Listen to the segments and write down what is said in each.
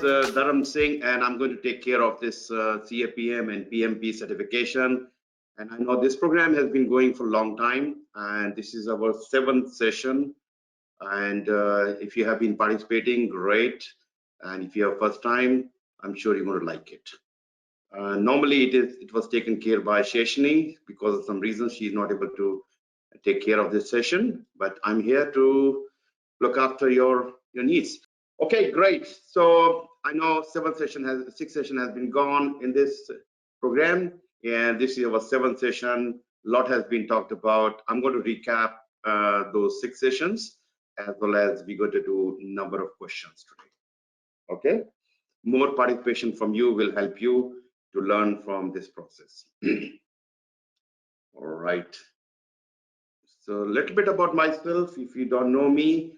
Dharam Singh, and I'm going to take care of this CAPM and PMP certification. And I know this program has been going for a long time, and this is our 7th session. And if you have been participating, great. And if you have first time, I'm sure you're going to like it. Normally, it was taken care by Sesson because of some reason she's not able to take care of this session. But I'm here to look after your needs. Okay, great. So I know 6th session has been gone in this program, and this is our 7th session. A lot has been talked about. I'm going to recap those 6 sessions, as well as we're going to do a number of questions today. Okay, more participation from you will help you to learn from this process. All right. So a little bit about myself. If you don't know me,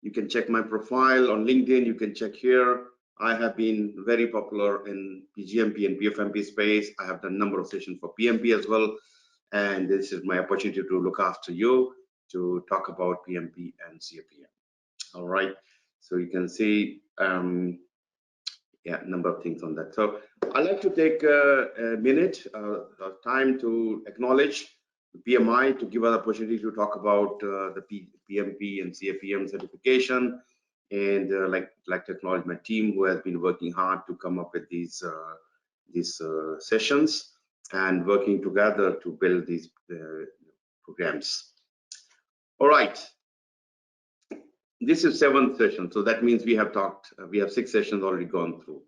you can check my profile on LinkedIn. You can check here. I have been very popular in PGMP and PFMP space. I have done a number of sessions for PMP as well. And this is my opportunity to look after you to talk about PMP and CAPM. All right. So you can see, yeah, a number of things on that. So I'd like to take a minute of time to acknowledge PMI to give us an opportunity to talk about the PMP and CAPM certification, and like to acknowledge my team who has been working hard to come up with these sessions and working together to build these programs. All right, this is 7th session, so that means we have 6 sessions already gone through,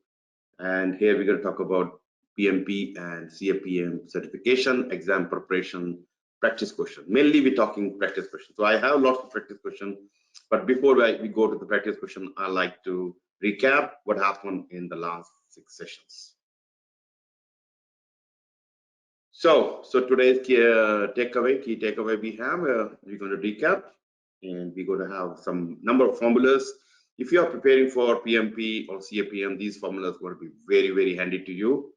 and here we're going to talk about PMP and CAPM certification, exam preparation, practice question. Mainly we're talking practice questions. So I have lots of practice questions, but before we go to the practice question, I like to recap what happened in the last 6 sessions. So today's key takeaway we have, we're going to recap, and we're going to have some number of formulas. If you are preparing for PMP or CAPM, these formulas are going to be very, very handy to you.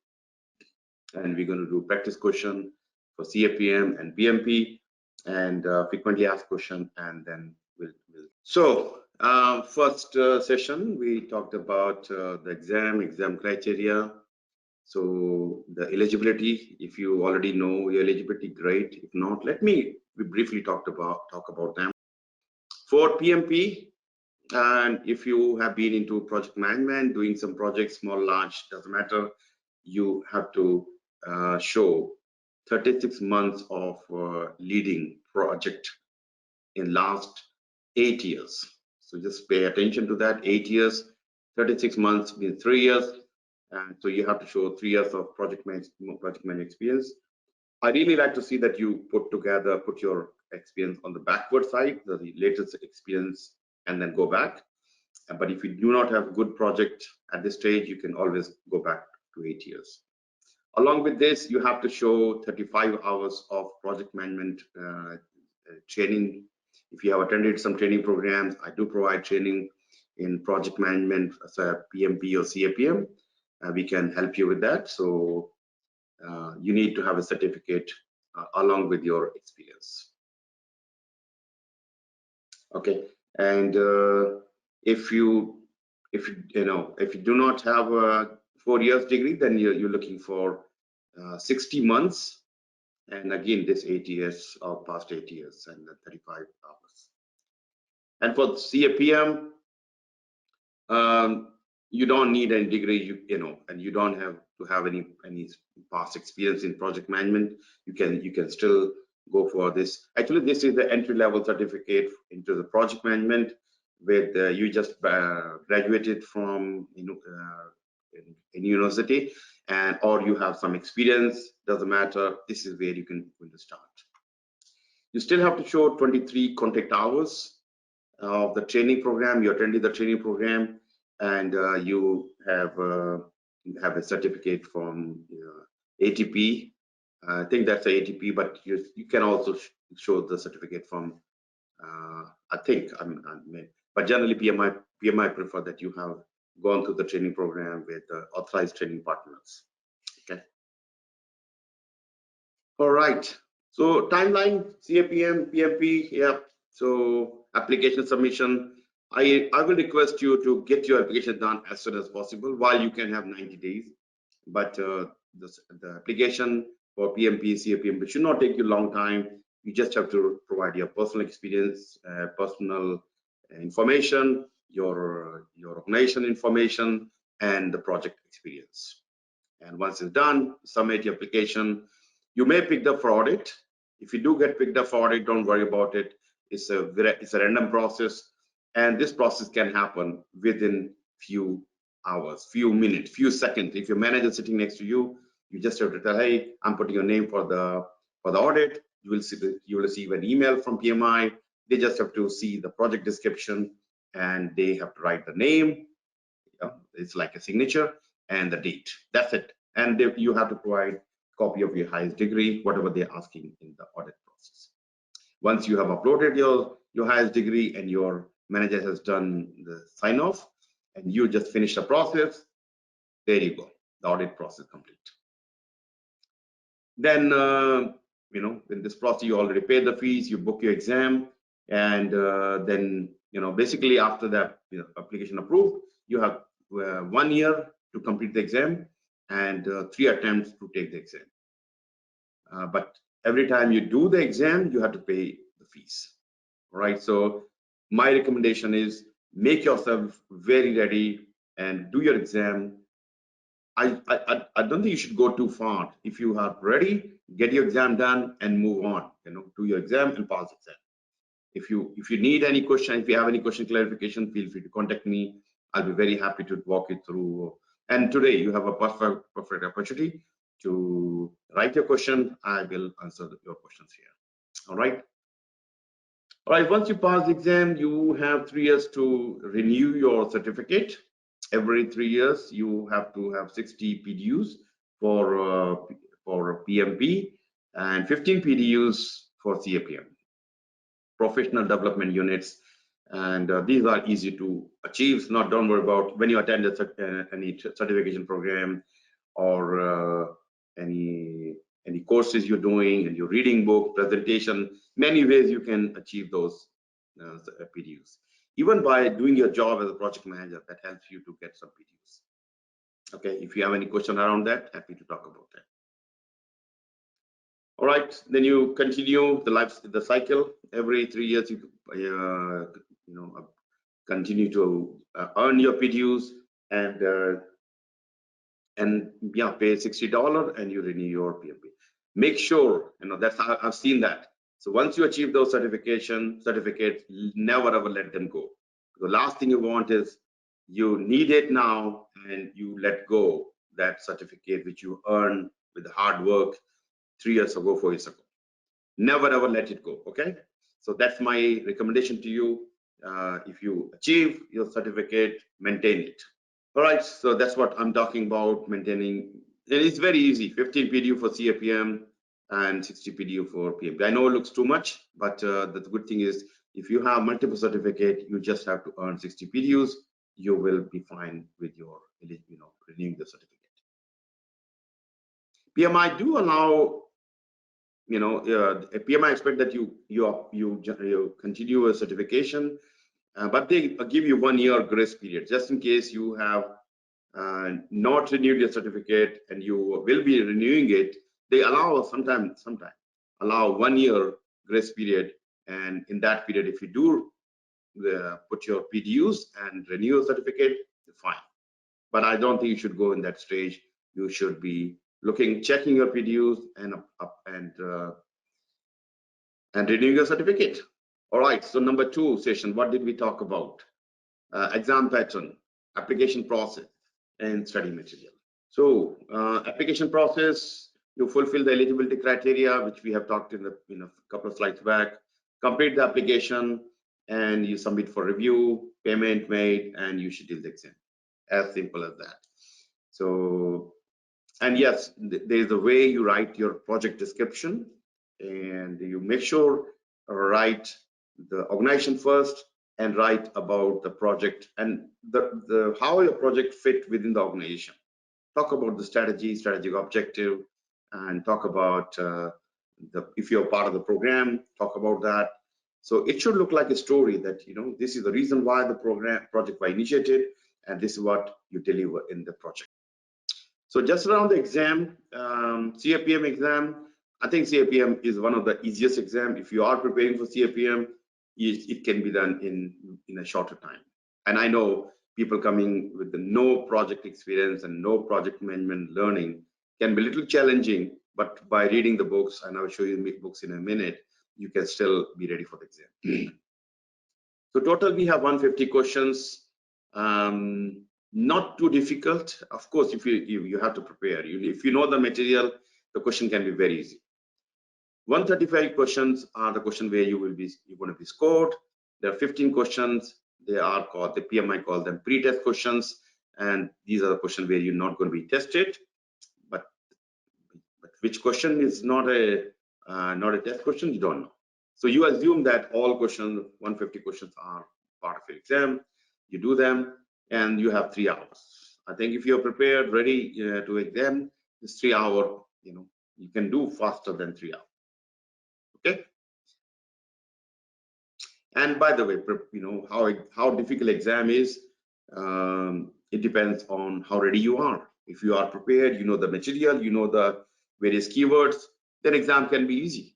And we're going to do practice question for CAPM and PMP, and frequently asked question, and then we'll. So first session we talked about the exam criteria. So the eligibility, if you already know your eligibility, great. If not, we briefly talk about them. For PMP, and if you have been into project management, doing some projects, small, large, doesn't matter, you have to show 36 months of leading project in last 8 years. So just pay attention to that. 8 years, 36 months means 3 years, and so you have to show 3 years of project management experience. I really like to see that you put your experience on the backward side, the latest experience, and then go back. But if you do not have good project at this stage, you can always go back to 8 years. Along with this, you have to show 35 hours of project management training. If you have attended some training programs, I do provide training in project management, PMP or CAPM. We can help you with that. So you need to have a certificate along with your experience. Okay, and if you do not have a 4 years degree, then you're looking for 60 months, and again this 8 years or past 8 years and 35 hours. And for CAPM, you don't need any degree, and you don't have to have any past experience in project management. You can still go for this. Actually, this is the entry-level certificate into the project management, with you just graduated from in university, and or you have some experience, doesn't matter. This is where you can start. You still have to show 23 contact hours of the training program. You attended the training program, and you have a certificate from ATP. I think that's the ATP, but you can also show the certificate from but generally PMI prefer that you have gone through the training program with authorized training partners. Okay. All right. So timeline, CAPM, PMP, yeah. So application submission, I will request you to get your application done as soon as possible, while you can have 90 days. But the application for PMP, CAPM should not take you a long time. You just have to provide your personal experience, personal information, your organization information, and the project experience. And once it's done, submit your application. You may pick up for audit. If you do get picked up for audit, don't worry about it. It's a random process, and this process can happen within few hours, few minutes, few seconds. If your manager is sitting next to you, you just have to tell, hey, I'm putting your name for the audit. You will receive an email from PMI. They just have to see the project description, and they have to write the name. It's like a signature and the date. That's it. And you have to provide a copy of your highest degree, whatever they're asking in the audit process. Once you have uploaded your highest degree and your manager has done the sign off and you just finish the process, there you go, the audit process complete. Then in this process you already paid the fees, you book your exam, and then basically after that application approved, you have 1 year to complete the exam and 3 attempts to take the exam. But every time you do the exam, you have to pay the fees. All right. So my recommendation is make yourself very ready and do your exam. I don't think you should go too far. If you are ready, get your exam done and move on. Do your exam and pass the exam. If you need any question, if you have any question clarification, feel free to contact me. I'll be very happy to walk you through. And today you have a perfect opportunity to write your question. I will answer your questions here. All right. All right. Once you pass the exam, you have 3 years to renew your certificate. Every 3 years, you have to have 60 PDUs for PMP and 15 PDUs for CAPM, professional development units. And these are easy to achieve. So don't worry about when you attend any certification program or any courses you're doing and you're reading book, presentation. Many ways you can achieve those PDUs. Even by doing your job as a project manager, that helps you to get some PDUs. Okay, if you have any question around that, happy to talk about that. All right, then you continue the cycle. Every 3 years, you continue to earn your PDUs and pay $60 and you renew your PMP. Make sure that's how I've seen that. So once you achieve those certificates, never ever let them go. The last thing you want is you need it now and you let go that certificate which you earned with hard work 3 years ago, 4 years ago. Never ever let it go. Okay, so that's my recommendation to you. If you achieve your certificate, maintain it. All right, so that's what I'm talking about, maintaining. It's very easy, 15 PDU for CAPM and 60 PDU for PMP. I know it looks too much, but the good thing is if you have multiple certificates, you just have to earn 60 PDUs. You will be fine with your renewing the certificate. PMI do allow, PMI expect that you continue a certification, but they give you 1 year grace period just in case you have not renewed your certificate and you will be renewing it. They allow sometimes allow 1 year grace period, and in that period, if you do put your PDUs and renew your certificate, you're fine. But I don't think you should go in that stage. You should be checking your PDUs and renewing your certificate. All right. So number 2 session, what did we talk about? Exam pattern, application process, and study material. So application process, you fulfill the eligibility criteria, which we have talked in a couple of slides back. Complete the application and you submit for review, payment made, and you schedule the exam. As simple as that. So, and yes, there's a way you write your project description, and you make sure write the organization first and write about the project and the how your project fit within the organization. Talk about the strategic objective, and talk about if you're part of the program, talk about that, So it should look like a story that, you know, this is the reason why the project was initiated, and this is what you deliver in the project. So just around the exam, CAPM exam, I think CAPM is one of the easiest exam. If you are preparing for CAPM, it can be done in a shorter time. And I know people coming with the no project experience and no project management learning can be a little challenging, but by reading the books, and I'll show you the books in a minute, you can still be ready for the exam. So total, we have 150 questions. Not too difficult. Of course, if you have to prepare, if you know the material, the question can be very easy. 135 questions are the question where you're going to be scored. There are 15 questions. They are called, the PMI call them pre-test questions, and these are the questions where you're not going to be tested. But which question is not a test question, you don't know. So you assume that all questions, 150 questions, are part of your exam. You do them, and you have 3 hours. I think if you're prepared, ready to exam, this 3 hour, you know, you can do faster than 3 hours. Okay. And by the way, you know how difficult exam is. It depends on how ready you are. If you are prepared, you know the material, you know the various keywords, then exam can be easy.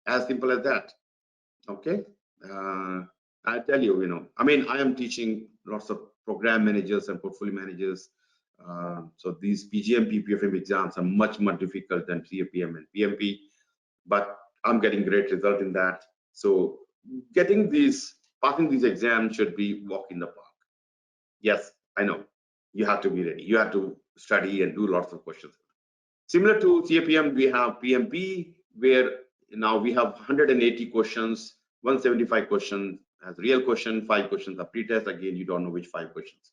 As simple as that. Okay. I tell you, you know, I mean, I am teaching lots of program managers and portfolio managers. So these PGM, PPFM exams are much difficult than CAPM and PMP, but I'm getting great result in that. So passing these exams should be walk in the park. Yes, I know. You have to be ready. You have to study and do lots of questions. Similar to CAPM, we have PMP, where now we have 180 questions, 175 questions as real question, 5 questions are pre-test. Again, you don't know which 5 questions.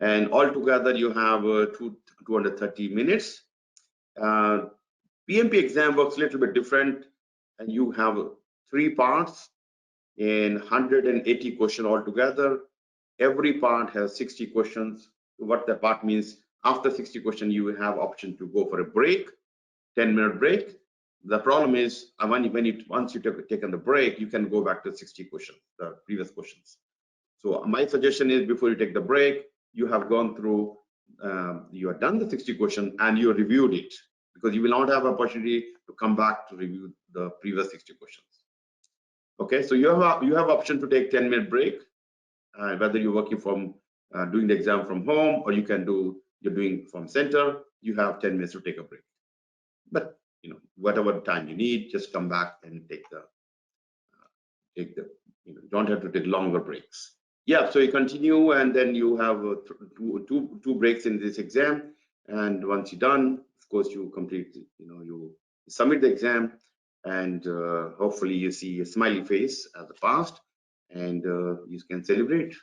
And altogether, you have 230 minutes. PMP exam works a little bit different, and you have 3 parts and 180 questions altogether. Every part has 60 questions. What that part means, after 60 questions, you will have option to go for a break, 10-minute break. The problem is, once you've taken the break, you can go back to 60 questions, the previous questions. So my suggestion is, before you take the break, you have gone through, you have done the 60 questions and you reviewed it, because you will not have an opportunity to come back to review the previous 60 questions. Okay, so you have option to take 10-minute break, whether you're working from doing the exam from home, or you're doing from center. You have 10 minutes to take a break. But you know, whatever time you need, just come back and take the you know, don't have to take longer breaks. Yeah, so you continue, and then you have two breaks in this exam, and once you're done, of course, you complete, you know, you submit the exam, and hopefully you see a smiley face as the past, and you can celebrate.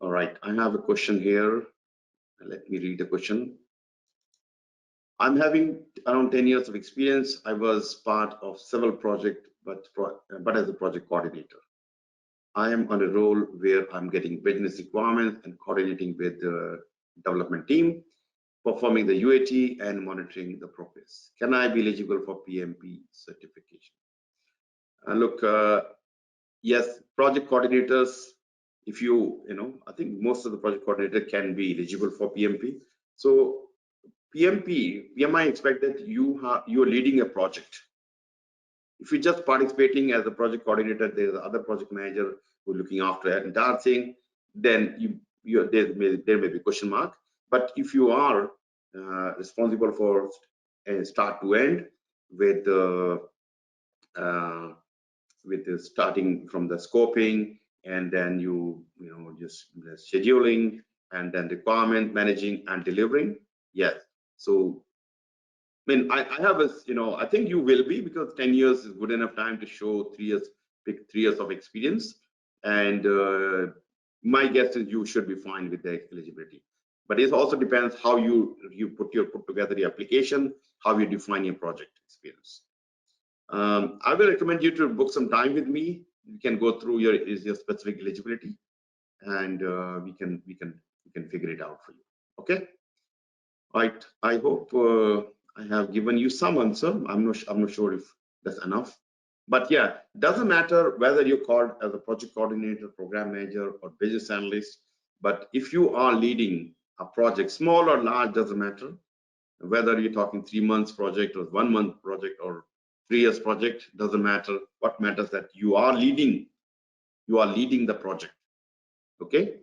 All right, I have a question here. Let me read the question. I'm having around 10 years of experience. I was part of several projects, but as a project coordinator. I am on a role where I'm getting business requirements and coordinating with the development team, performing the UAT and monitoring the progress. Can I be eligible for PMP certification? Look, yes, project coordinators, if you know, I think most of the project coordinator can be eligible for PMP. So PMI expect that you're leading a project. If you're just participating as a project coordinator, there's other project manager who's looking after the entire thing, then there may be question mark. But if you are responsible for start to end with starting from the scoping, and then you know, just the scheduling, and then requirement managing and delivering, yes. So I mean, I have a, you know, I think you will be, because 10 years is good enough time to show 3 years, pick 3 years of experience. And my guess is you should be fine with the eligibility. But it also depends how you put together the application, how you define your project experience. I will recommend you to book some time with me. You can go through your specific eligibility, and we can figure it out for you. Okay. Right. I hope I have given you some answer. I'm not sure if that's enough. But yeah, doesn't matter whether you're called as a project coordinator, program manager, or business analyst. But if you are leading a project, small or large, doesn't matter. Whether you're talking 3 months project or 1 month project or 3 years project, doesn't matter. What matters that you are leading the project. Okay.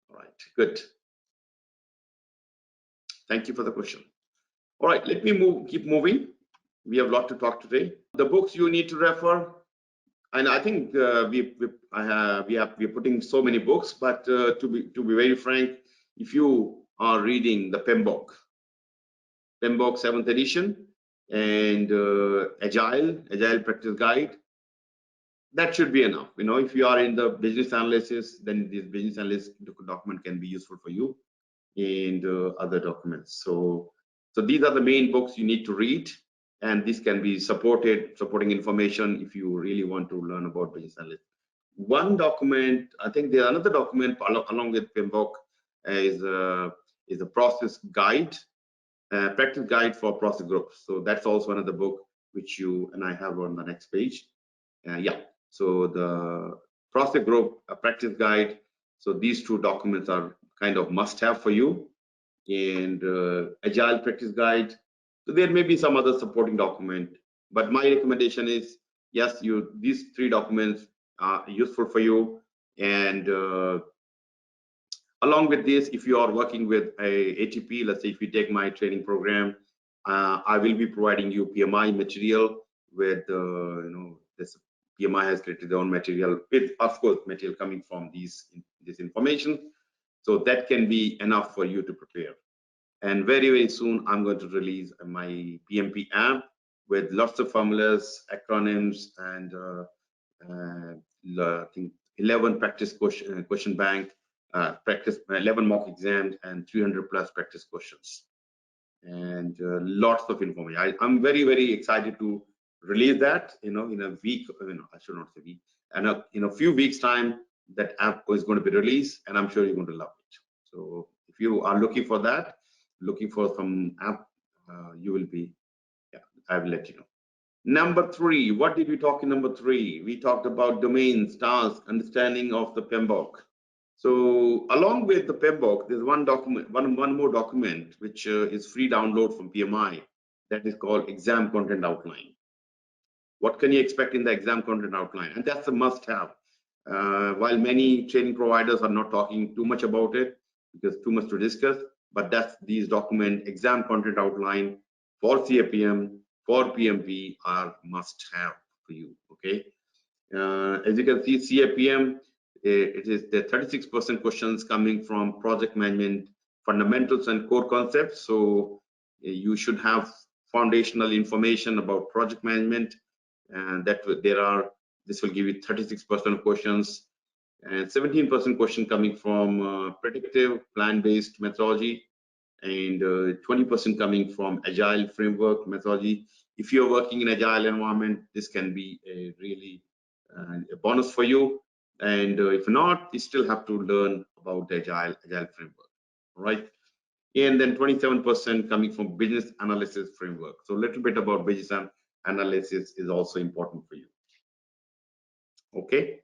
All right. Good. Thank you for the question. All right. Let me keep moving. We have a lot to talk today. The books you need to refer. And I think we're putting so many books, but to be very frank, if you are reading the PMBOK 7th edition and Agile Practice Guide, that should be enough. You know, if you are in the business analysis, then this business analysis document can be useful for you, and other documents. So these are the main books you need to read. And this can be supporting information if you really want to learn about business analysis. One document, I think there's another document along with PMBOK is a process guide, practice guide for process groups. So that's also another book which you and I have on the next page. Yeah. So the process group, a practice guide. So these two documents are kind of must-have for you. And Agile practice guide. So there may be some other supporting document, but my recommendation is yes, these 3 documents are useful for you. And along with this, if you are working with a ATP, let's say if you take my training program, I will be providing you PMI material with this PMI has created their own material with, of course, material coming from this information. So that can be enough for you to prepare. And very, very soon, I'm going to release my PMP app with lots of formulas, acronyms, and I think 11 practice question bank, 11 mock exams, and 300 plus practice questions, and lots of information. I'm very, very excited to release that. In a week, I should not say week, and in a few weeks' time, that app is going to be released, and I'm sure you're going to love it. So if you are looking for that, looking for some app, you will be, yeah, I will let you know. Number 3, what did we talk in number 3? We talked about domains, tasks, understanding of the PMBOK. So along with the PMBOK, there's one document, one more document, which is free download from PMI, that is called Exam Content Outline. What can you expect in the exam content outline? And that's a must-have. While many training providers are not talking too much about it because too much to discuss, but that's these document exam content outline for CAPM, for PMP are must-have for you. Okay. As you can see, CAPM, it is the 36% questions coming from project management fundamentals and core concepts. So you should have foundational information about project management, and that this will give you 36% of questions, and 17% question coming from predictive plan-based methodology, and 20% coming from Agile framework methodology. If you're working in Agile environment, this can be a really a bonus for you. And if not, you still have to learn about the Agile framework, right? And then 27% coming from business analysis framework. So a little bit about business analysis is also important for you. Okay.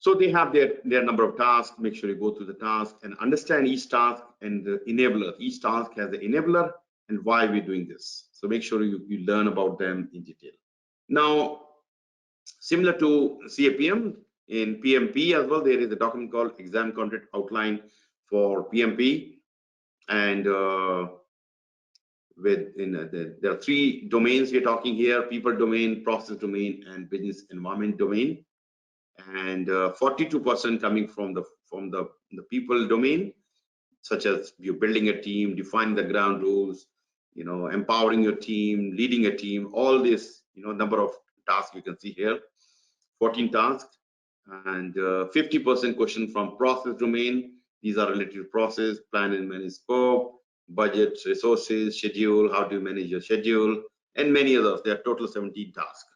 So they have their number of tasks. Make sure you go through the task and understand each task and the enabler. Each task has an enabler and why we're doing this. So make sure you learn about them in detail. Now, similar to CAPM, in PMP as well, there is a document called Exam Content Outline for PMP, and there are 3 domains we're talking here: people domain, process domain, and business environment domain. And 42% coming from the people domain, such as you building a team, defining the ground rules, empowering your team, leading a team, all this, number of tasks you can see here, 14 tasks. And 50% question from process domain. These are related to process, plan and manage scope, budget, resources, schedule, how do you manage your schedule, and many others. There are total 17 tasks.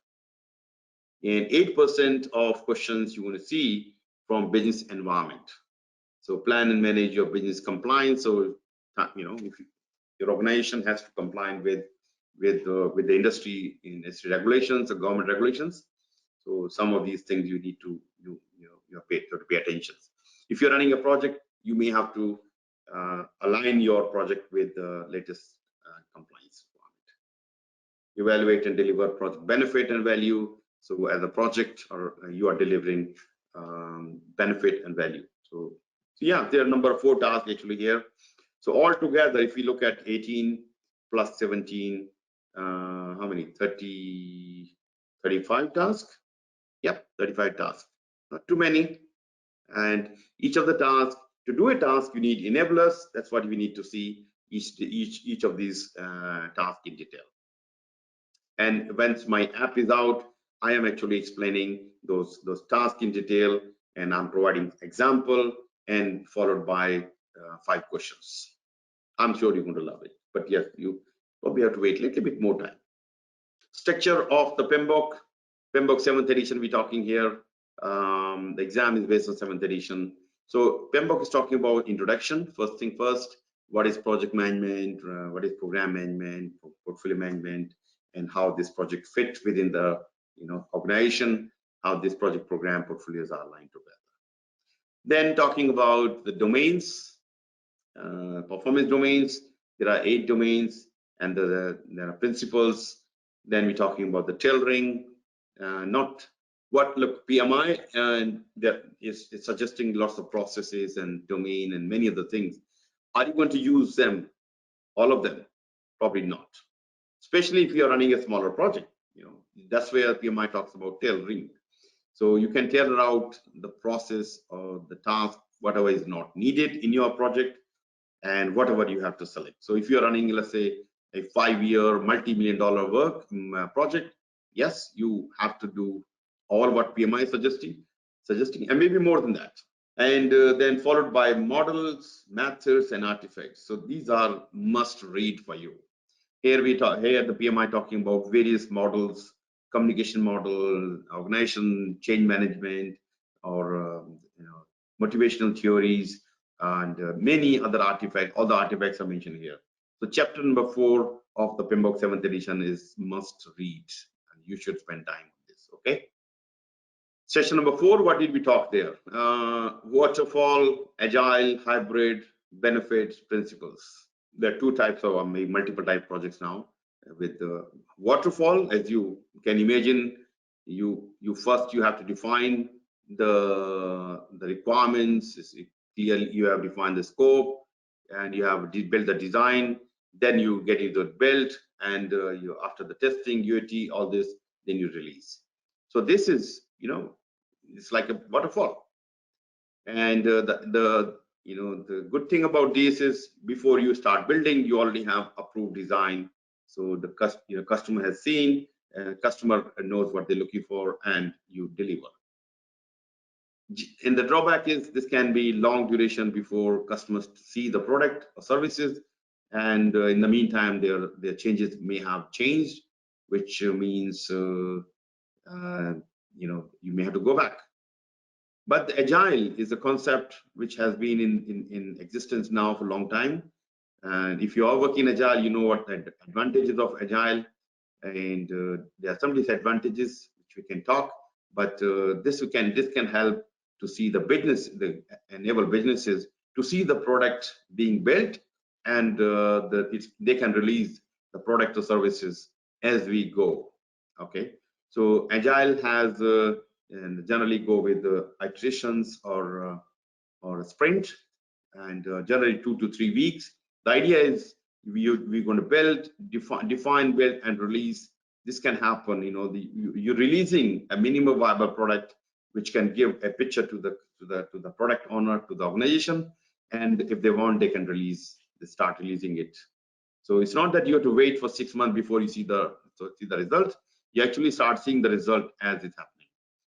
And 8% of questions you want to see from business environment. So plan and manage your business compliance. So, if your organization has to comply with with the industry in industry regulations or government regulations. So some of these things you need to pay attention. If you're running a project, you may have to align your project with the latest compliance requirement. Evaluate and deliver project benefit and value. So as a project, or you are delivering benefit and value. So yeah, there are number 4 tasks actually here. So all together, if we look at 18 plus 17, how many? 35 tasks. Yep, 35 tasks. Not too many. And each of the tasks, to do a task, you need enablers. That's what we need to see each of these tasks in detail. And once my app is out, I am actually explaining those tasks in detail, and I'm providing example and followed by 5 questions. I'm sure you're going to love it, but yes, you probably have to wait a little bit more time. Structure of the PMBOK 7th edition we're talking here. The exam is based on 7th edition. So PMBOK is talking about introduction. First thing first, what is project management, what is program management, portfolio management, and how this project fits within the organization, how this project program portfolios are aligned together. Then talking about the domains, performance domains. There are 8 domains, and there are principles. Then we're talking about the tailoring, not what look PMI, and that is suggesting lots of processes and domain and many other things. Are you going to use them, all of them? Probably not. Especially if you are running a smaller project, that's where PMI talks about tailoring. So you can tailor out the process or the task, whatever is not needed in your project, and whatever you have to select. So if you're running, let's say, a 5-year multi-million-dollar work project, yes, you have to do all what PMI is suggesting, and maybe more than that. And then followed by models, methods, and artifacts. So these are must read for you. Here the PMI talking about various models, communication model, organization, change management, or motivational theories, and many other artifacts. All the artifacts are mentioned here. So chapter number 4 of the PMBOK 7th edition is must read, and you should spend time on this. Okay. Session number 4, what did we talk there? Waterfall, Agile, hybrid, benefits, principles. There are 2 types of multiple type projects now. With the Waterfall, as you can imagine, you first have to define the requirements. Clearly, you have defined the scope, and you have built the design. Then you get into the build, and after the testing, UAT, all this, then you release. So this is, it's like a waterfall. And the good thing about this is, before you start building, you already have approved design. So the customer has seen, customer knows what they're looking for, and you deliver. And the drawback is this can be long duration before customers see the product or services, and in the meantime, their changes may have changed, which means you may have to go back. But the Agile is a concept which has been in existence now for a long time. And if you are working Agile, you know what the advantages of Agile, and there are some disadvantages which we can talk. But this can help to see the business, enable businesses to see the product being built, and they can release the product or services as we go. Okay, so Agile has and generally go with iterations or a sprint, and generally 2 to 3 weeks. The idea is we're going to build, define, build, and release. This can happen. You're releasing a minimum viable product, which can give a picture to the product owner, to the organization, and if they want, they can start releasing it. So it's not that you have to wait for 6 months before you see the result. You actually start seeing the result as it's happening.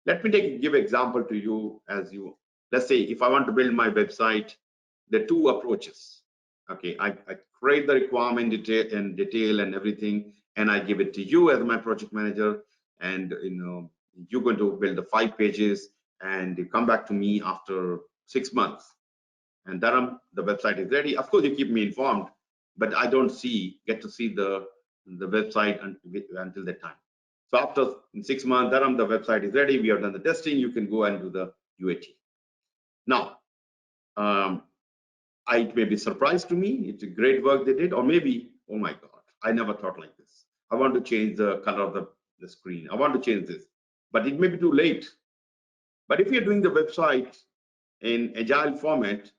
Let me give an example to you. Let's say if I want to build my website, there are 2 approaches. Okay, I create the requirement detail and everything, and I give it to you as my project manager, and you're going to build the 5 pages, and you come back to me after 6 months, and Dharam, the website is ready. Of course, you keep me informed, but I don't get to see the the website until that time. So after 6 months, Dharam, the website is ready. We have done the testing. You can go and do the UAT. Now, it may be a surprise to me. It's a great work they did, or maybe, oh my God, I never thought like this. I want to change the color of the screen. I want to change this, but it may be too late. But if you're doing the website in Agile format,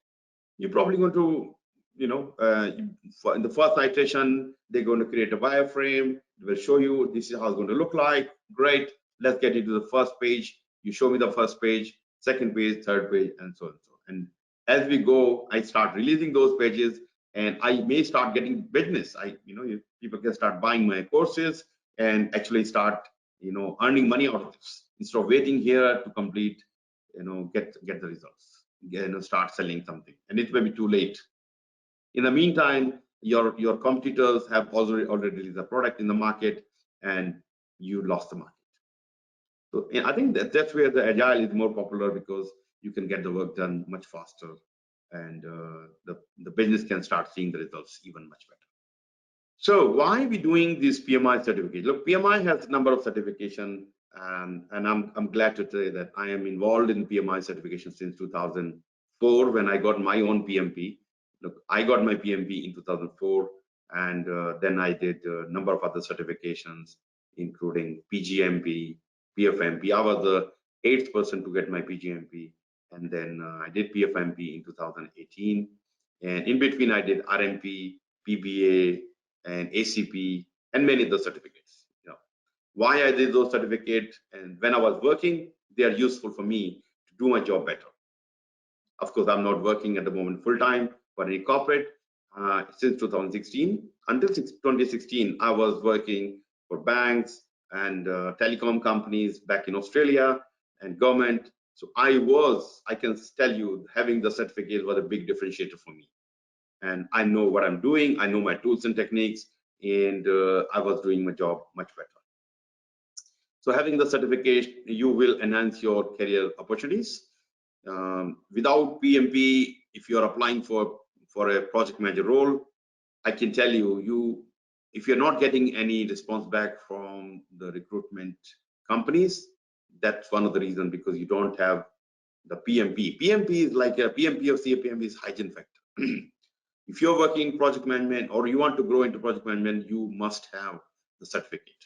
you're probably going to, in the first iteration, they're going to create a wireframe. They will show you this is how it's going to look like. Great. Let's get into the first page. You show me the first page, second page, third page, and so on and so on. And as we go, I start releasing those pages, and I may start getting business. People can start buying my courses and actually start, earning money out of this instead of waiting here to complete, get the results. Start selling something, and it may be too late. In the meantime, your competitors have already released a product in the market, and you lost the market. So I think that's where the Agile is more popular, because you can get the work done much faster, and the business can start seeing the results even much better. So why are we doing this PMI certificate? Look, PMI has a number of certification, and I'm glad to say that I am involved in PMI certification since 2004 when I got my own PMP. Look, I got my PMP in 2004, and then I did a number of other certifications, including PGMP, PFMP. I was the 8th person to get my PGMP, and then I did PFMP in 2018. And in between, I did RMP, PBA, and ACP, and many other certificates. Why I did those certificates, and when I was working, they are useful for me to do my job better. Of course, I'm not working at the moment full-time for any corporate since 2016. Until 2016, I was working for banks and telecom companies back in Australia and government. So I can tell you, having the certificate was a big differentiator for me. And I know what I'm doing. I know my tools and techniques, and I was doing my job much better. So having the certificate, you will enhance your career opportunities. Without PMP, if you're applying for a project manager role, I can tell you, if you're not getting any response back from the recruitment companies, that's one of the reasons, because you don't have the PMP. PMP is like a PMP or CAPM is hygiene factor. If you're working project management or you want to grow into project management, you must have the certificate.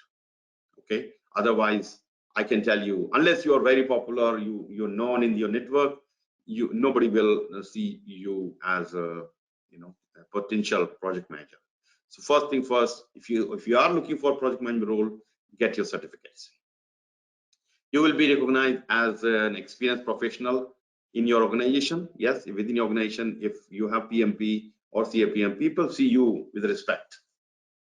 Okay. Otherwise, I can tell you, unless you are very popular, you're known in your network, nobody will see you as a potential project manager. So first thing first, if you are looking for a project management role, get your certificates. You will be recognized as an experienced professional in your organization. Yes, within your organization, if you have PMP or CAPM, people see you with respect.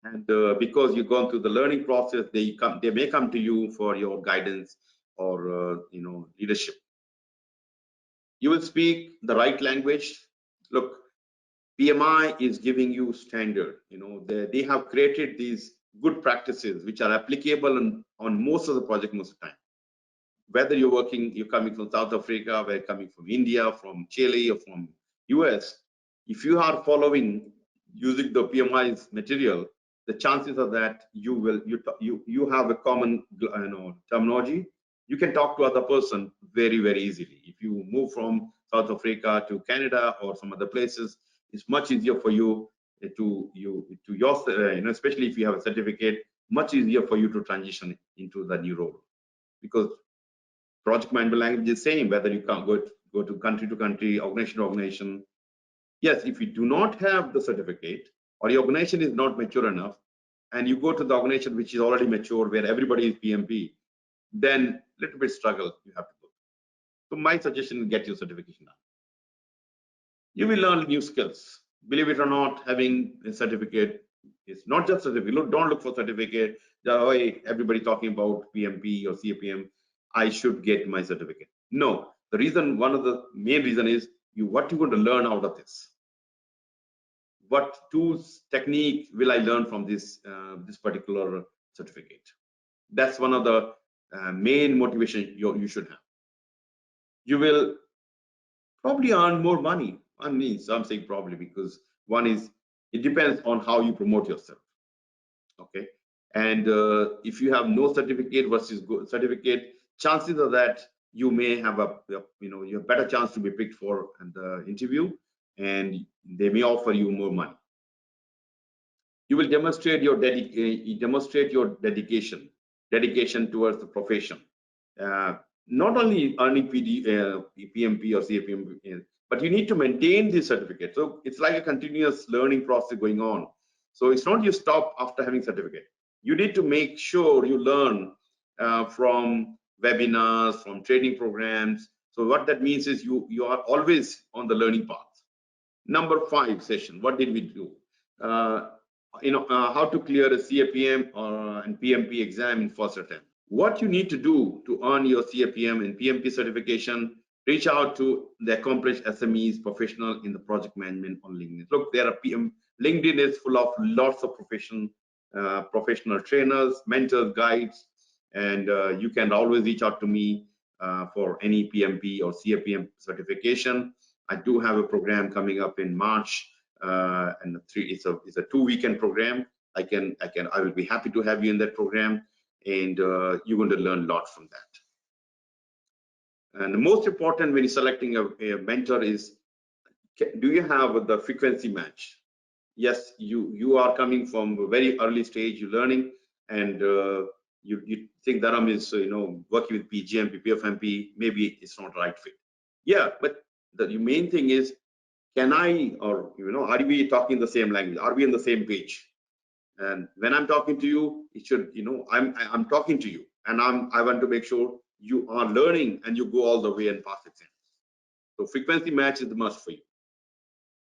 And because you've gone through the learning process, they may come to you for your guidance or leadership. You will speak the right language. Look, PMI is giving you standard. They have created these good practices which are applicable on most of the project most of the time. Whether you're coming from South Africa, whether coming from India, from Chile, or from US, if you are following using the PMI's material, the chances are that you have a common terminology. You can talk to other person very, very easily. If you move from South Africa to Canada or some other places, it's much easier for you especially if you have a certificate, much easier for you to transition into the new role, because project management language is the same whether you can go to country, organization to organization. Yes, if you do not have the certificate, or your organization is not mature enough, and you go to the organization which is already mature, where everybody is PMP, then little bit struggle you have to go. So my suggestion is get your certification done. You will learn new skills. Believe it or not, having a certificate is not just a certificate. Don't look for certificate. Everybody talking about PMP or CAPM, I should get my certificate. No, one of the main reason is what you're going to learn out of this. What tools, technique will I learn from this particular certificate? That's one of the main motivation you should have. You will probably earn more money. I'm saying probably, because one is, it depends on how you promote yourself. Okay, and if you have no certificate versus good certificate, chances are that you may have you have better chance to be picked for the interview, and they may offer you more money. You will demonstrate your dedication towards the profession. Not only earning PMP or CAPM, but you need to maintain this certificate. So it's like a continuous learning process going on. So it's not you stop after having certificate. You need to make sure you learn from webinars, from training programs. So what that means is you are always on the learning path. Number 5 session, what did we do? How to clear a CAPM and PMP exam in first attempt. What you need to do to earn your CAPM and PMP certification, reach out to the accomplished SMEs professional in the project management on LinkedIn. Look, there are LinkedIn is full of lots of professional trainers, mentors, guides, and you can always reach out to me for any PMP or CAPM certification. I do have a program coming up in March, and it's a 2-weekend program. I will be happy to have you in that program, and you're going to learn a lot from that. And the most important when you're selecting a mentor is, do you have the frequency match? Yes, you are coming from a very early stage, you're learning, and you think Dharam is working with PGMP, PFMP, maybe it's not the right fit. Yeah, but the main thing is, are we talking the same language? Are we on the same page? And when I'm talking to you, it should, I'm talking to you, and I want to make sure you are learning and you go all the way and pass exams. So frequency match is the must for you.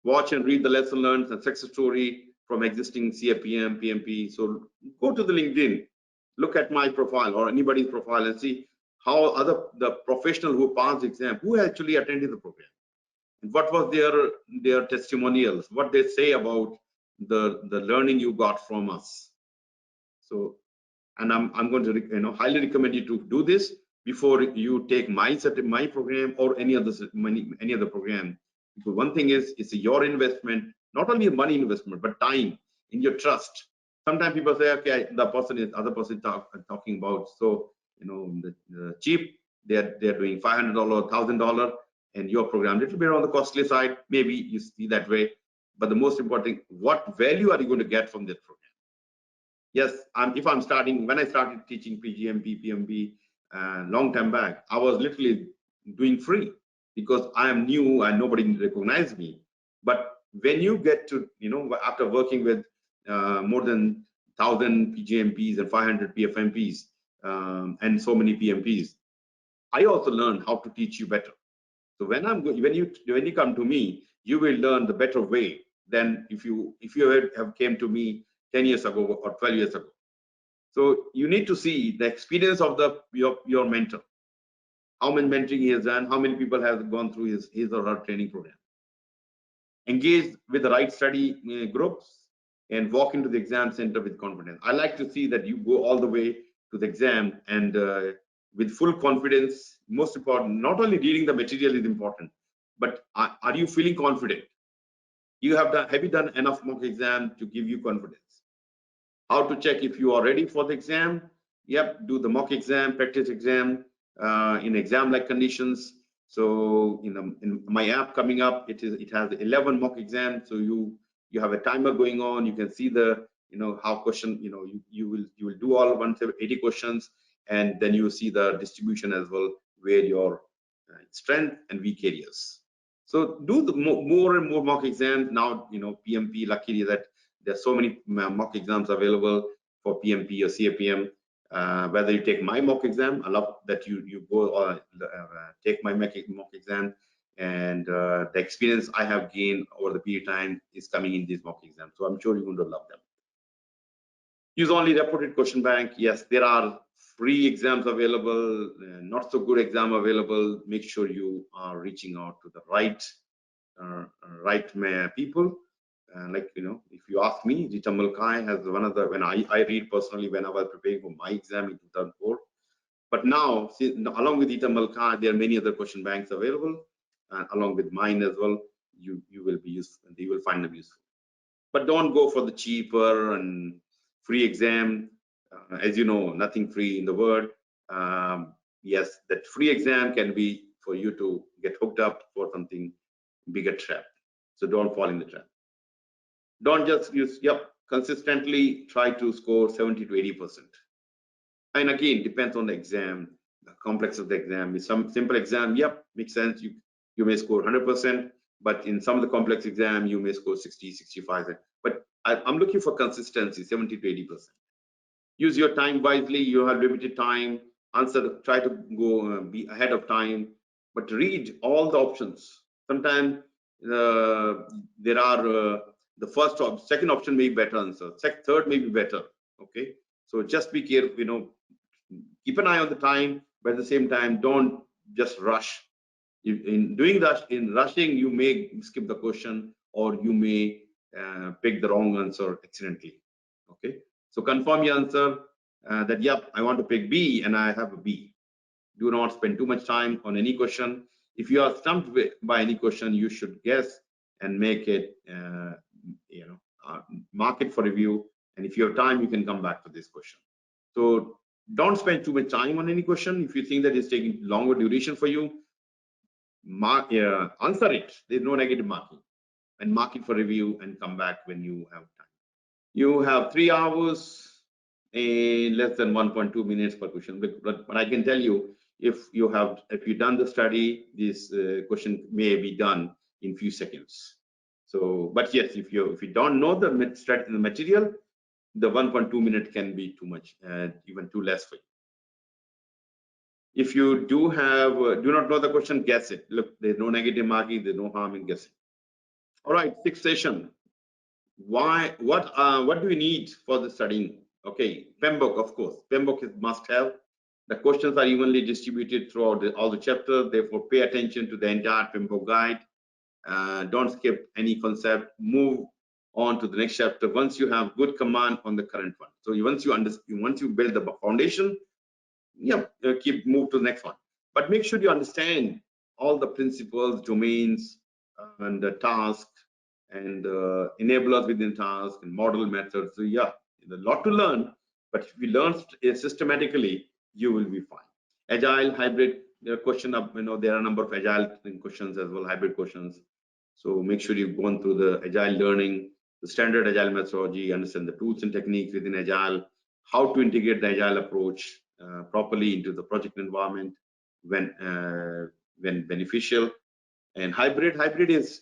Watch and read the lesson learned and success story from existing CAPM, PMP. So go to the LinkedIn, look at my profile or anybody's profile and see how the professional who passed the exam, who actually attended the program, and what was their testimonials, what they say about the learning you got from us. So, and I'm going to highly recommend you to do this before you take my program or any other program. Because one thing is, it's your investment, not only money investment, but time in your trust. Sometimes people say, okay, other person talking about, so the cheap, they're doing $500, $1,000, and your program a little bit on the costly side. Maybe you see that way, but the most important thing, what value are you going to get from that program? Yes, when I started teaching PGMP, PMP long time back, I was literally doing free because I am new and nobody recognized me. But when you get to, after working with more than 1,000 PGMPs and 500 PFMPs and so many PMPs, I also learned how to teach you better. So when you come to me, you will learn the better way than if you have came to me 10 years ago or 12 years ago. So you need to see the experience of your mentor, how much mentoring he has done, how many people have gone through his or her training program. Engage with the right study groups and walk into the exam center with confidence. I like to see that you go all the way to the exam and with full confidence. Most important, not only reading the material is important, but are you feeling confident? Have you done enough mock exam to give you confidence? How to check if you are ready for the exam? Yep, do the mock exam, practice exam in exam-like conditions. So in my app coming up, it has 11 mock exams. So you have a timer going on. You can see the how question you will do all 180 questions, and then you see the distribution as well, where your strength and weak areas. So do the more and more mock exams now. PMP, luckily that there's so many mock exams available for PMP or CAPM. Whether you take my mock exam, I love that you go take my mock exam, and the experience I have gained over the period of time is coming in these mock exams. So I'm sure you're going to love them. Use only reported question bank. Yes, there are free exams available, not so good exam available. Make sure you are reaching out to the right people. If you ask me, Rita Mulkai has one of the, when I read personally when I was preparing for my exam in 2004. But now, along with Rita Mulkai, there are many other question banks available, along with mine as well. You will be useful, and you will find them useful. But don't go for the cheaper and free exam. As you know, nothing free in the world. Yes, that free exam can be for you to get hooked up for something bigger trap. So don't fall in the trap. Don't just use, consistently try to score 70 to 80%. And again, depends on the exam, the complex of the exam. With some simple exam, makes sense. You may score 100%, but in some of the complex exam, you may score 60, 65. But I'm looking for consistency, 70 to 80%. Use your time wisely. You have limited time. Try to go be ahead of time, but read all the options. Sometimes there are the second option may be better answer. Third may be better. Okay, so just be careful. Keep an eye on the time, but at the same time, don't just rush. In rushing, you may skip the question, or you may pick the wrong answer accidentally. Okay, so confirm your answer that I want to pick B and I have a B. Do not spend too much time on any question. If you are stumped by any question, you should guess and make it, mark it for review. And if you have time, you can come back to this question. So don't spend too much time on any question. If you think that it's taking longer duration for you, answer it. There's no negative marking, and mark it for review and come back when you have time. You have 3 hours and less than 1.2 minutes per question. But I can tell you, if you've done the study, this question may be done in few seconds. So, but yes, if you don't know the material, the 1.2 minutes can be too much, even too less for you. If you do not know the question, guess it. Look, there's no negative marking, there's no harm in guessing. All right, sixth session. What do we need for the studying? Okay, PMBOK, of course. PMBOK is must have. The questions are evenly distributed throughout all the chapters. Therefore, pay attention to the entire PMBOK guide. Don't skip any concept. Move on to the next chapter once you have good command on the current one. So once you build the foundation, move to the next one. But make sure you understand all the principles, domains, and the task, and enablers within task, and model methods. So there's a lot to learn, but if you learn systematically, you will be fine. Agile, hybrid, question of, there are a number of agile questions as well, hybrid questions. So make sure you've gone through the agile learning, the standard agile methodology, understand the tools and techniques within agile, how to integrate the agile approach properly into the project environment when beneficial. And hybrid is,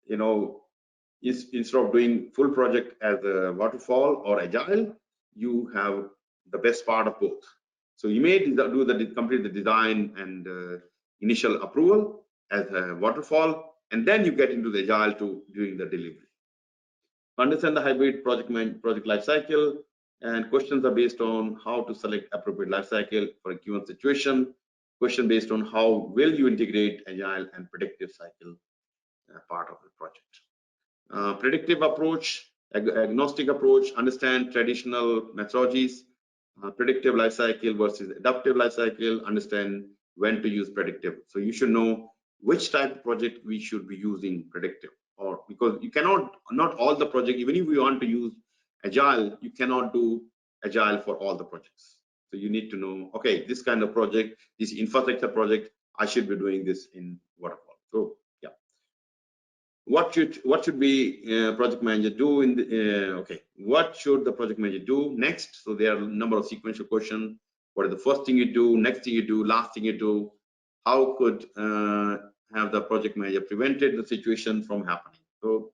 instead of doing full project as a waterfall or agile, you have the best part of both. So you may complete the design and initial approval as a waterfall, and then you get into the agile to doing the delivery. Understand the hybrid project life cycle, and questions are based on how to select appropriate life cycle for a given situation. Question based on how will you integrate agile and predictive cycle part of the project. Predictive approach, agnostic approach, understand traditional methodologies, predictive life cycle versus adaptive life cycle, understand when to use predictive. So you should know which type of project we should be using predictive, or because you cannot, not all the project, even if we want to use agile, you cannot do agile for all the projects. So you need to know, okay, this kind of project, this infrastructure project, I should be doing this in Waterfall. So what should be project manager do in the what should the project manager do next? So there are a number of sequential questions. What is the first thing you do, next thing you do, last thing you do? How could have the project manager prevented the situation from happening? So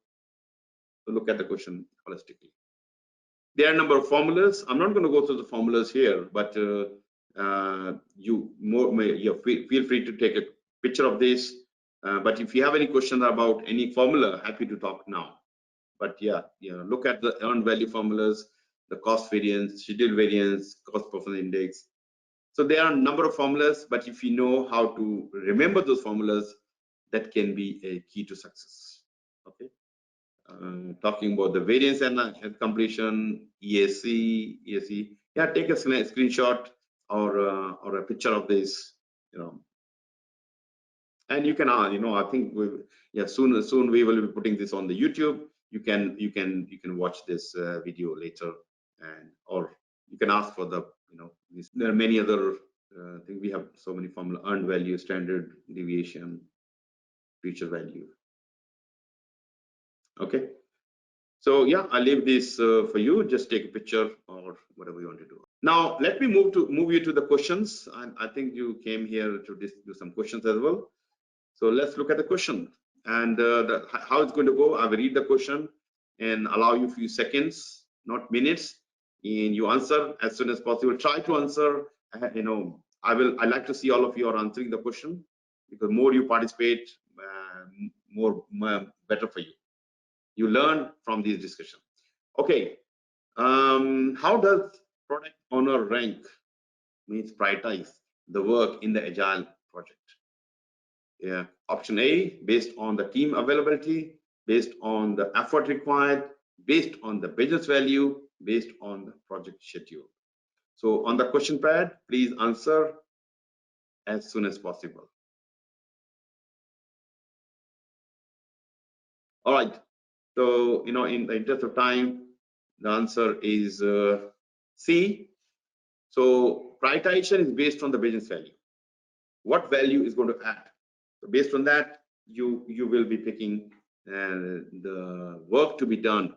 look at the question holistically. There are a number of formulas. I'm not going to go through the formulas here, but feel free to take a picture of this. But if you have any questions about any formula, happy to talk now. But look at the earned value formulas, the cost variance, schedule variance, cost performance index. So there are a number of formulas, but if you know how to remember those formulas, that can be a key to success. Okay. Talking about the variance and completion, EAC. Take a screenshot or a picture of this, and you can, I think soon we will be putting this on the YouTube. You can watch this video later and or you can ask for the, there are many other things. We have so many formula: earned value, standard deviation, future value. Okay. So yeah, I'll leave this for you. Just take a picture or whatever you want to do. Now let me move you to the questions, and I think you came here to do some questions as well. So let's look at the question and how it's going to go. I will read the question and allow you a few seconds, not minutes, and you answer as soon as possible. Try to answer. I like to see all of you are answering the question, because more you participate, more better for you. You learn from these discussions. Okay. How does product owner rank, means prioritize the work in the Agile project? Yeah. Option A, based on the team availability, based on the effort required, based on the business value, based on the project schedule. So on the question pad, please answer as soon as possible. All right. So, in the interest of time, the answer is C. So prioritization is based on the business value. What value is going to add? So based on that, you will be picking the work to be done.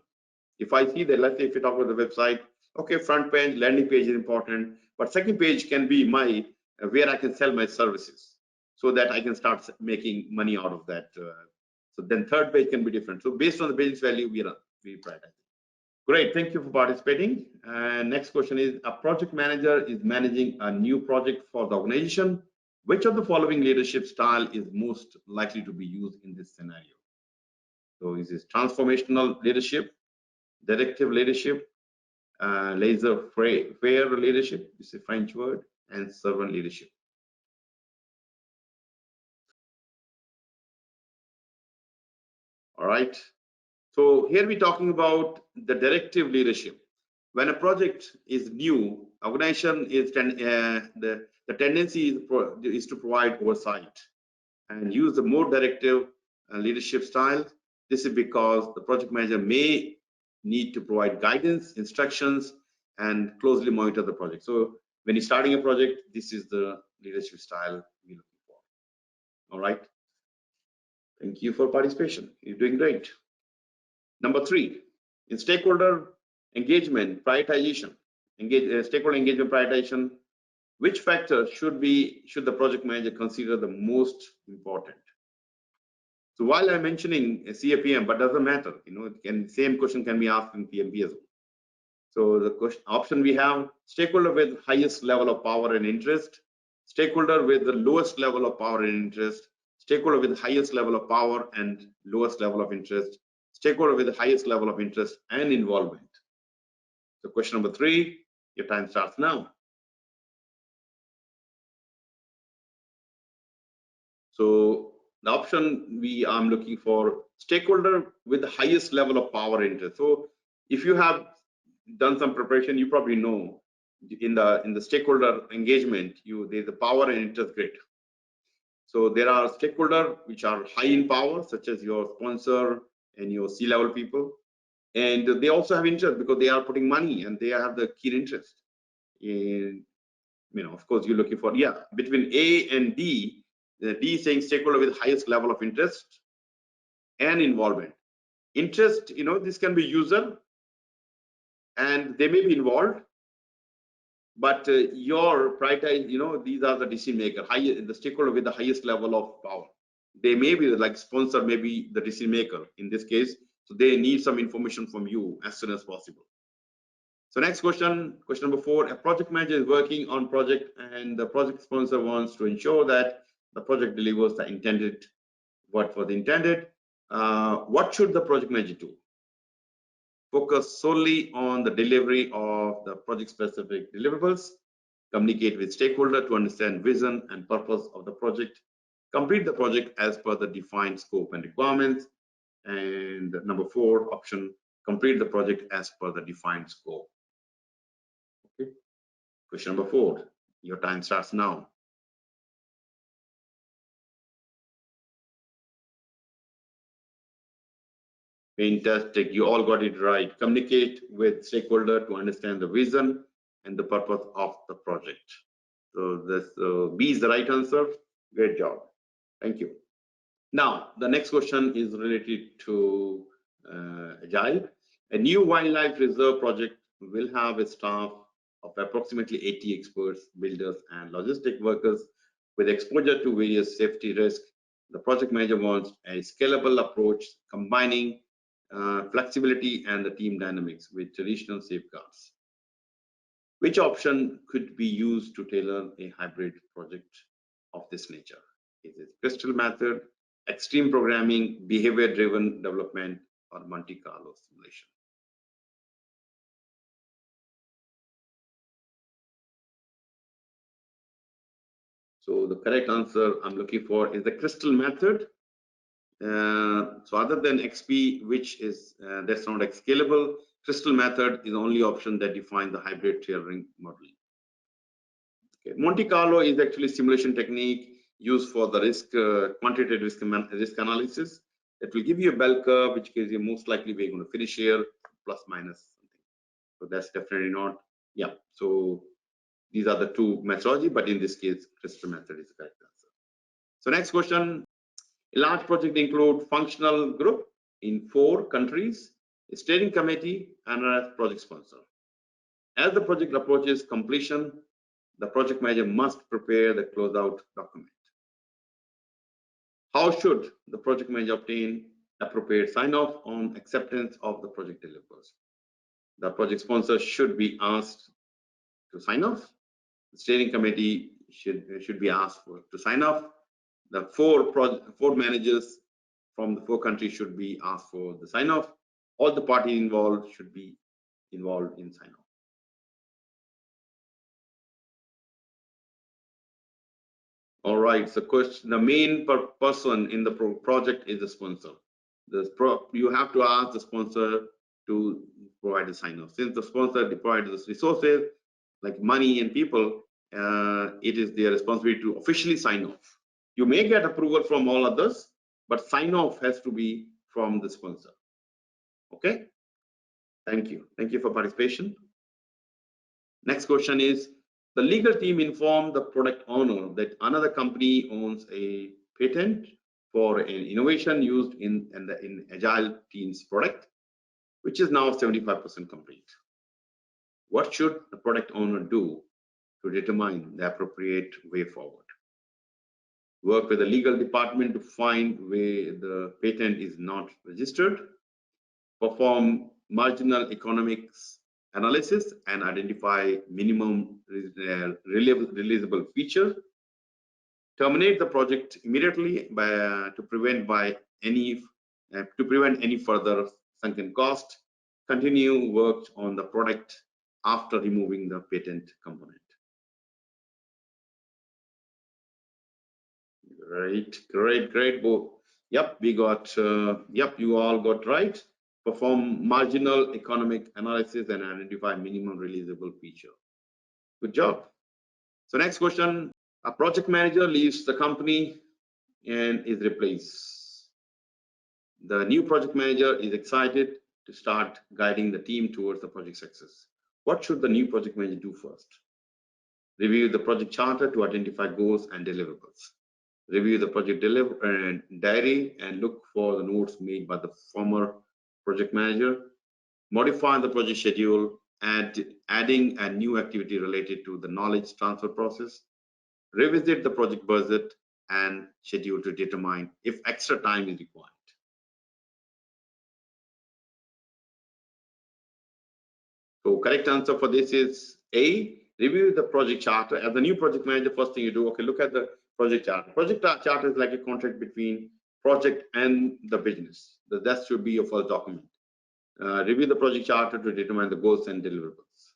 If I see that, let's say if you talk about the website, okay, front page, landing page is important, but second page can be my where I can sell my services, so that I can start making money out of that. So then third page can be different. So based on the business value, we prioritize. Great, thank you for participating. Next question is, a project manager is managing a new project for the organization. Which of the following leadership style is most likely to be used in this scenario? So is this transformational leadership, directive leadership, laissez-faire leadership, this is a French word, and servant leadership? All right. So here we're talking about the directive leadership. When a project is new, organization is the tendency is to provide oversight and use the more directive leadership style. This is because the project manager may need to provide guidance, instructions, and closely monitor the project. So when you're starting a project, this is the leadership style we're looking for. All right. Thank you for participation. You're doing great. Number 3, in stakeholder engagement prioritization, stakeholder engagement prioritization, which factor should the project manager consider the most important? So while I'm mentioning CAPM, but doesn't matter, same question can be asked in PMP as well. So the option we have: stakeholder with highest level of power and interest, stakeholder with the lowest level of power and interest, stakeholder with the highest level of power and lowest level of interest, stakeholder with the highest level of interest and involvement. So question number 3, your time starts now. So the option I'm looking for, stakeholder with the highest level of power and interest. So if you have done some preparation, you probably know in the stakeholder engagement, there's the power and interest grid. So there are stakeholders which are high in power, such as your sponsor and your C-level people, and they also have interest because they are putting money and they have the key interest. And of course, you're looking for between A and D. The D is saying stakeholder with highest level of interest and involvement. Interest, this can be user, and they may be involved, but your prioritize, these are the decision maker, the stakeholder with the highest level of power. They may be like sponsor, maybe the decision maker in this case. So they need some information from you as soon as possible. So next question number 4, a project manager is working on project and the project sponsor wants to ensure that the project delivers the intended, what was intended. What should the project manager do? Focus solely on the delivery of the project specific deliverables, communicate with stakeholder to understand vision and purpose of the project, complete the project as per the defined scope and requirements, and number 4 option, complete the project as per the defined scope. Okay. Question number 4, your time starts now. Fantastic, you all got it right. Communicate with stakeholder to understand the vision and the purpose of the project. So this B is the right answer. Great job. Thank you. Now, the next question is related to Agile. A new wildlife reserve project will have a staff of approximately 80 experts, builders, and logistic workers with exposure to various safety risks. The project manager wants a scalable approach combining flexibility and the team dynamics with traditional safeguards. Which option could be used to tailor a hybrid project of this nature? Is it Crystal method, extreme programming, behavior-driven development, or Monte Carlo simulation? So the correct answer I'm looking for is the Crystal method. So other than XP, which is that's not scalable, Crystal method is the only option that defines the hybrid tailoring model. Okay. Monte Carlo is actually simulation technique used for the risk quantitative risk analysis. It will give you a bell curve, which gives you most likely we're going to finish here plus minus something. So that's definitely not. Yeah. So these are the two methodology, but in this case, Crystal method is the correct answer. So next question. A large project include functional group in 4 countries, a steering committee, and a project sponsor. As the project approaches completion, the project manager must prepare the closeout document. How should the project manager obtain appropriate sign-off on acceptance of the project deliverables? The project sponsor should be asked to sign off. The steering committee should be asked to sign off. The 4 managers from the 4 countries should be asked for the sign off. All the parties involved should be involved in sign off. All right, so question, the main person in the project is the sponsor. You have to ask the sponsor to provide the sign off. Since the sponsor provides the resources like money and people, it is their responsibility to officially sign off. You may get approval from all others, but sign off has to be from the sponsor. Okay, thank you. Thank you for participation. Next question is, the legal team informed the product owner that another company owns a patent for an innovation used in Agile team's product, which is now 75% complete. What should the product owner do to determine the appropriate way forward? Work with the legal department to find where the patent is not registered, perform marginal economics analysis and identify minimum releasable feature, terminate the project immediately to prevent any further sunken cost, continue work on the product after removing the patent component. Great both. Yep, we got yep, you all got right. Perform marginal economic analysis and identify minimum releasable feature. Good job. So next question, a project manager leaves the company and is replaced. The new project manager is excited to start guiding the team towards the project success. What should the new project manager do first? Review the project charter to identify goals and deliverables. Review the project diary and look for the notes made by the former project manager. Modify the project schedule, adding a new activity related to the knowledge transfer process. Revisit the project budget and schedule to determine if extra time is required. So correct answer for this is A, review the project charter. As the new project manager, first thing you do, okay, look at the project charter. Project charter is like a contract between project and the business. That should be your first document. Review the project charter to determine the goals and deliverables.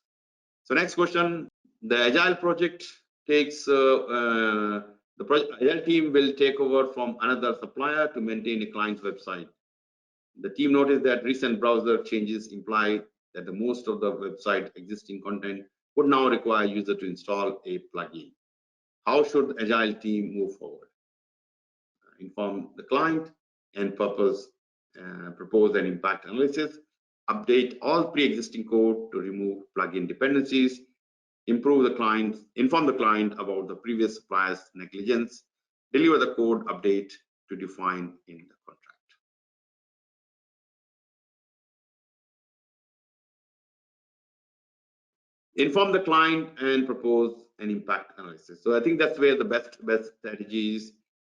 So next question, the Agile project takes, the Agile team will take over from another supplier to maintain a client's website. The team noticed that recent browser changes imply that the most of the website existing content would now require user to install a plugin. How should the Agile team move forward? Inform the client and purpose propose an impact analysis, update all pre-existing code to remove plugin dependencies, inform the client about the previous supplier's negligence, deliver the code update to define in the contract. Inform the client and propose an impact analysis. So I think that's where the best strategy is.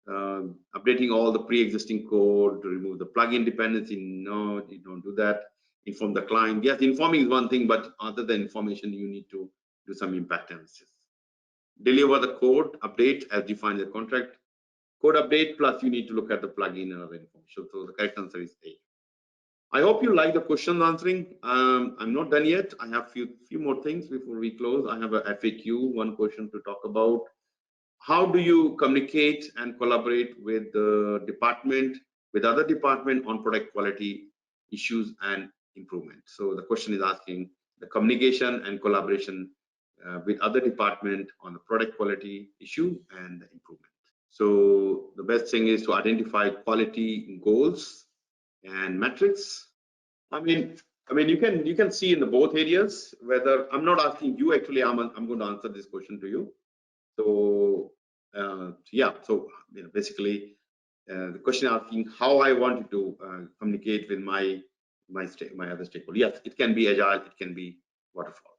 Updating all the pre-existing code to remove the plugin dependency. No, you don't do that. Inform the client. Yes, informing is one thing, but other than information, you need to do some impact analysis. Deliver the code update as defined in the contract. Code update plus you need to look at the plugin and other information. So the correct answer is A. I hope you like the question answering. I'm not done yet. I have few more things before we close. I have a FAQ, one question to talk about. How do you communicate and collaborate with the department, with other department on product quality issues and improvement? So the question is asking the communication and collaboration with other department on the product quality issue and the improvement. So the best thing is to identify quality goals and metrics. I mean you can see in the both areas whether I'm not asking you actually. I'm going to answer this question to you. So yeah, so basically the question asking how I wanted to communicate with my other stakeholder. Yes, it can be Agile, it can be Waterfall.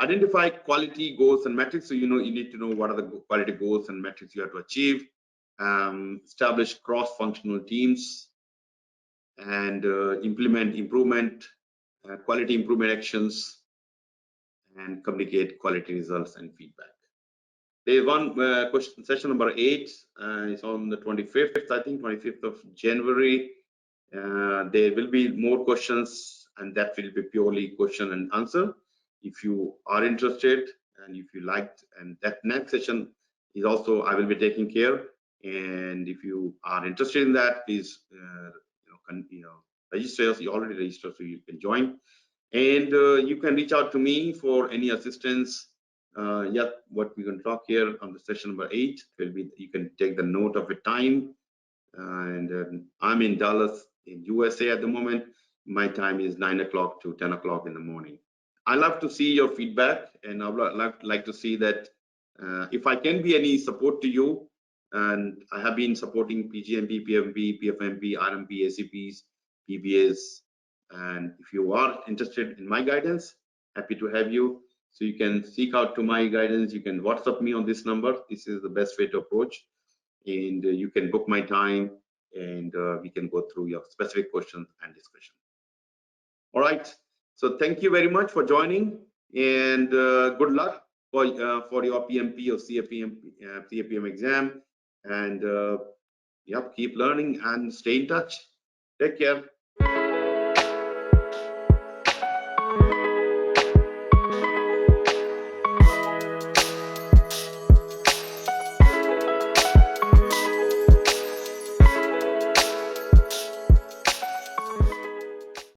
Identify quality goals and metrics. So you need to know what are the quality goals and metrics you have to achieve. Establish cross-functional teams and implement quality improvement actions and communicate quality results and feedback. There is one question, session number 8 is on the 25th, I think 25th of January. There will be more questions and that will be purely question and answer. If you are interested and if you liked, and that next session is also I will be taking care. And if you are interested in that, please register. You already registered, so you can join. And you can reach out to me for any assistance. Yeah, what we're going to talk here on the session number 8 will be, you can take the note of a time. And I'm in Dallas in USA at the moment. My time is 9 o'clock to 10 o'clock in the morning. I love to see your feedback, and I would like to see that if I can be any support to you. And I have been supporting PGMP, PMP, PFMP, RMP, ACPs, PBAs. And if you are interested in my guidance, happy to have you. So you can seek out to my guidance. You can WhatsApp me on this number. This is the best way to approach. And you can book my time, and we can go through your specific questions and discussion. All right. So thank you very much for joining, and good luck for your PMP or CAPM exam. And yep, keep learning and stay in touch. Take care.